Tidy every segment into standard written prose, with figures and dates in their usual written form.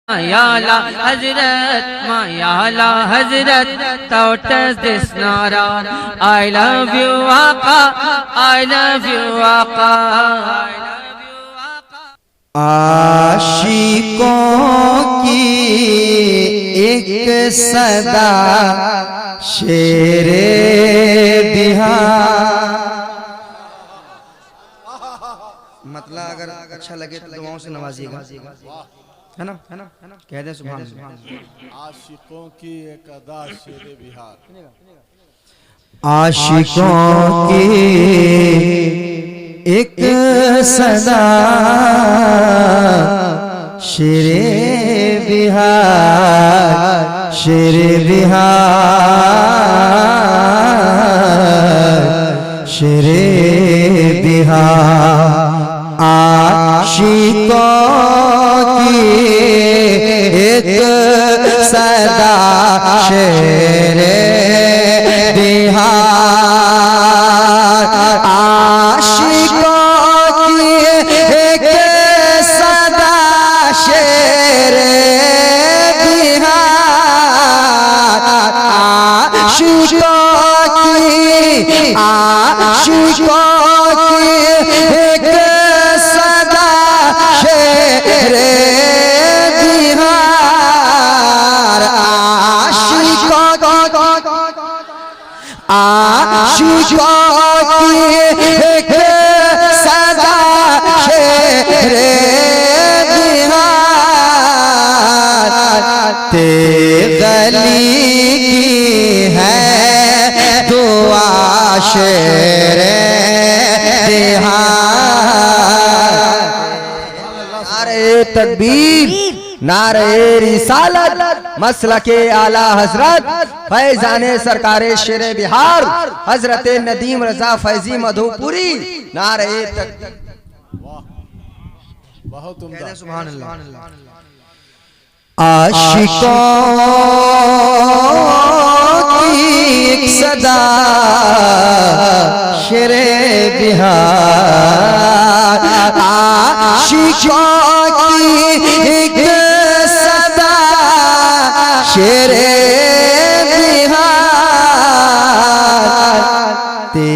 Mayala Hazrat, Mayala Hazrat, thou does this nara. I love you, Aqa, I love you, Aqa. आशिकों की एक सदा शेरे बिहार। मतलब अगर अच्छा लगे तो दुआओं से नवाजिएगा, है ना? कह दे सुभान अल्लाह। आशिकों की एक अदा शेरे बिहार। आशिकों की एक सदा शेरे बिहार, शेरे बिहार, शेरे बिहार। आशिकों की एक सदा शेरे बिहार। आशिकों की एक सदा शेरे बिहार। आशिकों की एक सदा शेरे बिहार। आशिकों की एक सदा शेरे बिहार। ते गली की है दुआ शेरे बिहार। नारे तकबीर, नारे रिसालत, मसलके आला हजरत फैजाने सरकारे शेरे बिहार हजरत नदीम रजा फैजी मधुपुरी। नारे तकबीर, बहुत उम्दा। सुभान अल्लाह। आशिकों की एक सदा शेरे बिहार। आशिकों की एक सदा शेरे बिहार। ते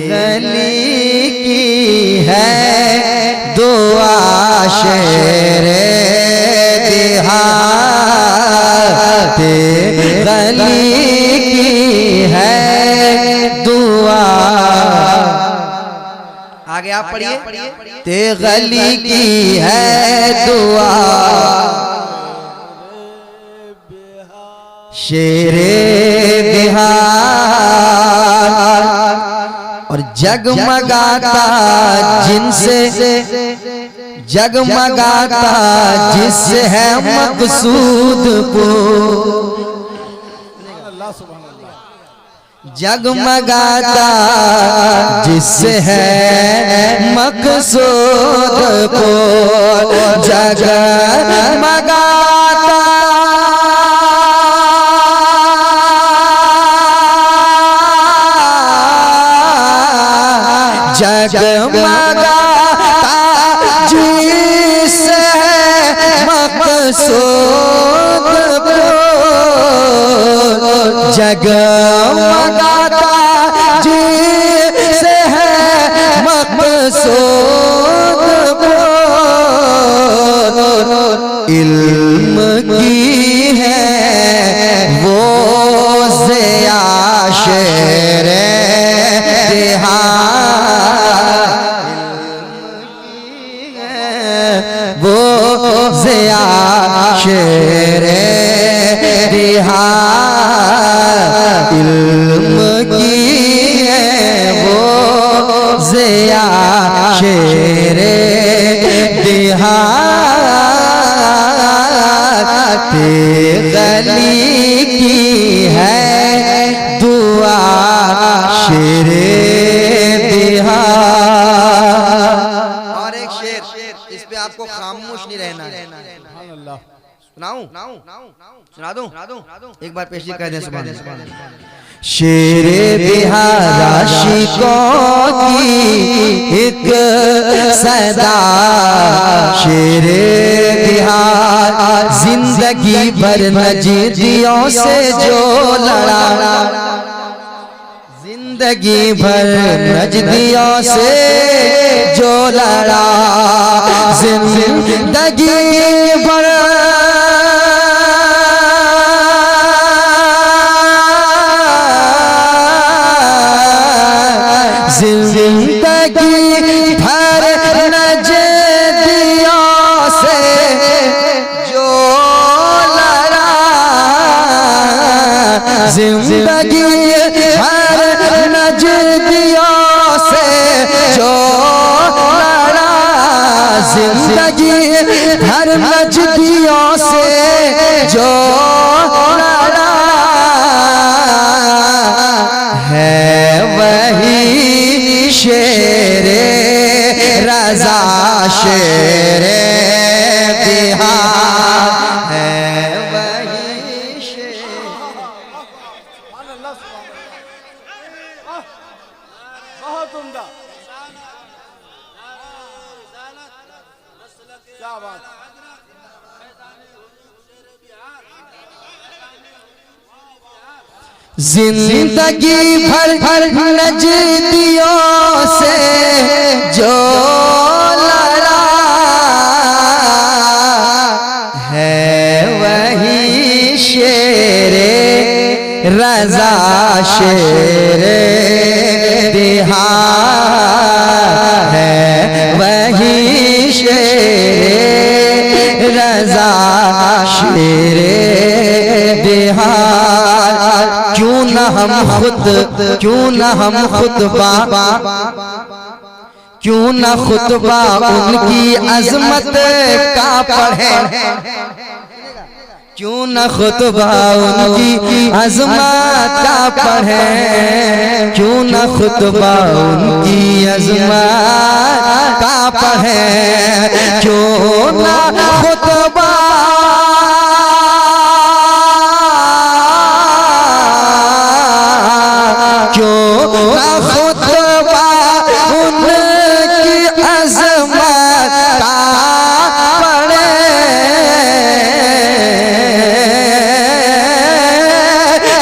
गली की है दुआ शेरे बिहार। ते गली की है दुआ। आगे आप पढ़िए। ते गली की है दुआ शेरे बिहार। और जगमगाता जिनसे, जगमगाता जिससे है मकसूद को। जगमगाता जिससे है मकसूद को। जगमगाता जगमगाता जिससे है मकसूद को। जगमगाता जिससे है मकसूद को। इल्म की है वो ज़िया शेरे बिहार। वो ज़िया शेरे बिहार। इल्म की है वो ज़िया शेरे बिहार। ते गली की है दुआ शेरे बिहार। और एक शेर, इस पे आपको खामोश नहीं रहना है। सुना दूं एक बार पेश कर दें सुभान अल्लाह। शेरे बिहार आशिकों की एक सदा, शेरे बिहार जिंदगी भर नजीदियों से जो लड़ा, जिंदगी भर नजदियों से जो लड़ा, जिंदगी भर जिंदगी भर नजदियों से जो लड़ा, जिंदगी भर नजदियों से जो लड़ा, जिंदगी भर नजदियों से जो लड़ा, है वही शेरे रज़ा शेरे बिहार, है वही शेर। बहुत उम्दा, क्या बात। जिंदगी भर नजदियों से जो लड़ा, है वही शेरे रज़ा शेरे बिहार, है वही शेरे रज़ा शेरे बिहार। क्यों न हम खुतबा, क्यों न खुतबा उनकी अजमत का पढ़े, क्यों न खुतबा उनकी अजमत का पढ़े, क्यों न खुतबा उनकी अजमत का पढ़े, क्यों न खुतबा खुतबा उनकी अज़मत का पढ़े,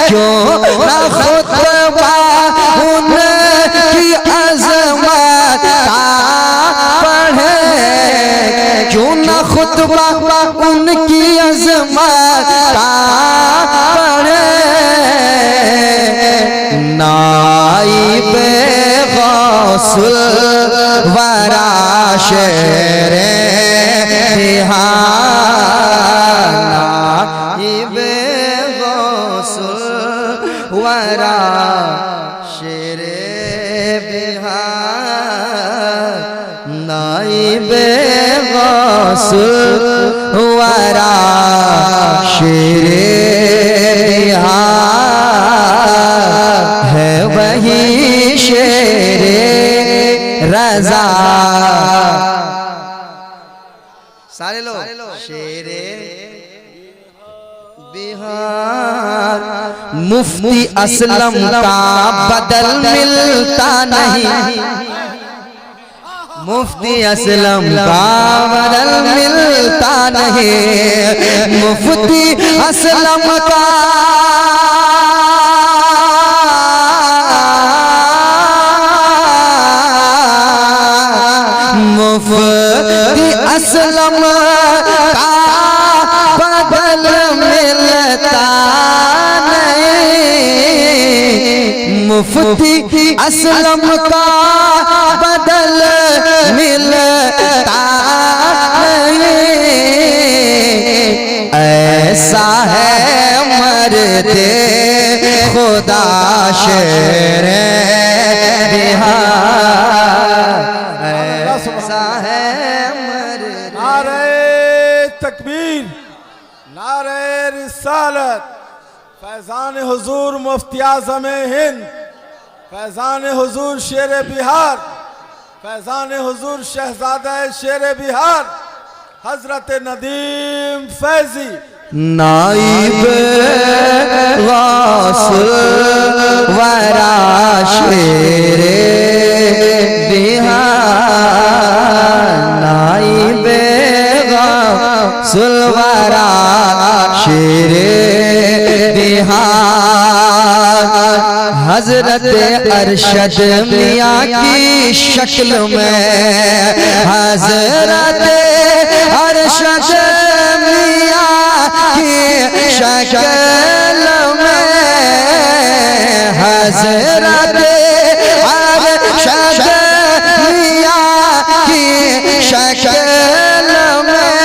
क्यों न खुतबा उनकी अज़मत का पढ़े, क्यों न खुतबा उनकी अज़मत का पढ़े। नाइबे गौसुल वरा शेरे बिहार, नाइबे गौसुल वरा शेरे बिहार, नाइबे गौसुल वरा शेरे बिहार, है वही शेरे रज़ा। सारे लोग शेरे बिहार। मुफ्ती असलम का बदल मिलता नहीं, मुफ्ती असलम का बदल मिलता नहीं, मुफ्ती असलम का मुफ्ती असलम का बदल मिलता नहीं, मुफ्ती असलम का बदल मिलता नहीं, ऐसा है मर्दे खुदा शेरे बिहार, ऐसा है मर्दे। नारे तकबीर, नारे रिसालत, फैजान हुजूर मुफ्ती आज़म हिंद, फैजान हुजूर शेर बिहार, फैजान हुजूर शहजादा शेर बिहार, हजरत नदीम फैजी नाइब गौसुल वरा शेरे बिहार, नाइब गौसुल वरा शेरे बिहार, हजरत अरशद मियाँ की शक्ल में, हजरत अरशद मियाँ की शक्ल में, हजरत अरशद मियाँ की शक्ल में,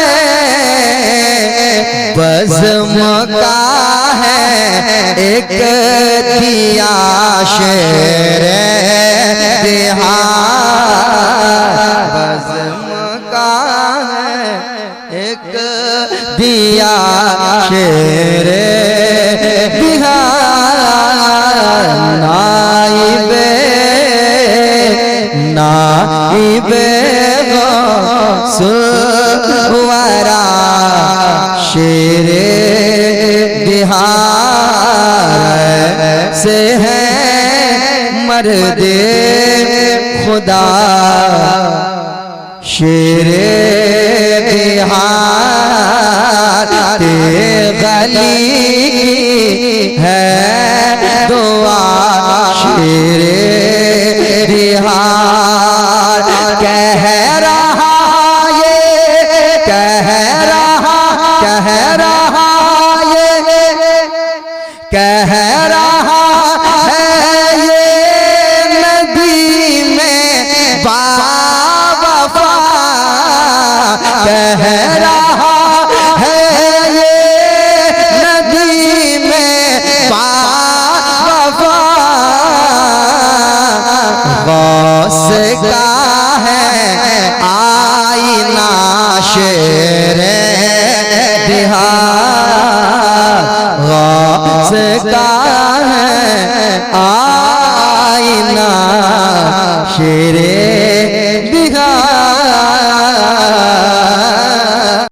बज़्म का है एक दिया शेरे बिहार, बज़्म का है एक दिया शेरे बिहार, नाइबे गौसुल वरा शेरे बिहार, से है मर्दे खुदा शेरे बिहार, ते गली है दुआ शेरे बिहार, कह रहा ये, कह रहा ये, कह रहा है ये नदी में बावफा, कह रहा है ये नदी में बावफा, गौस का है आईना शेरे बिहार, गौस का है आईना शेरे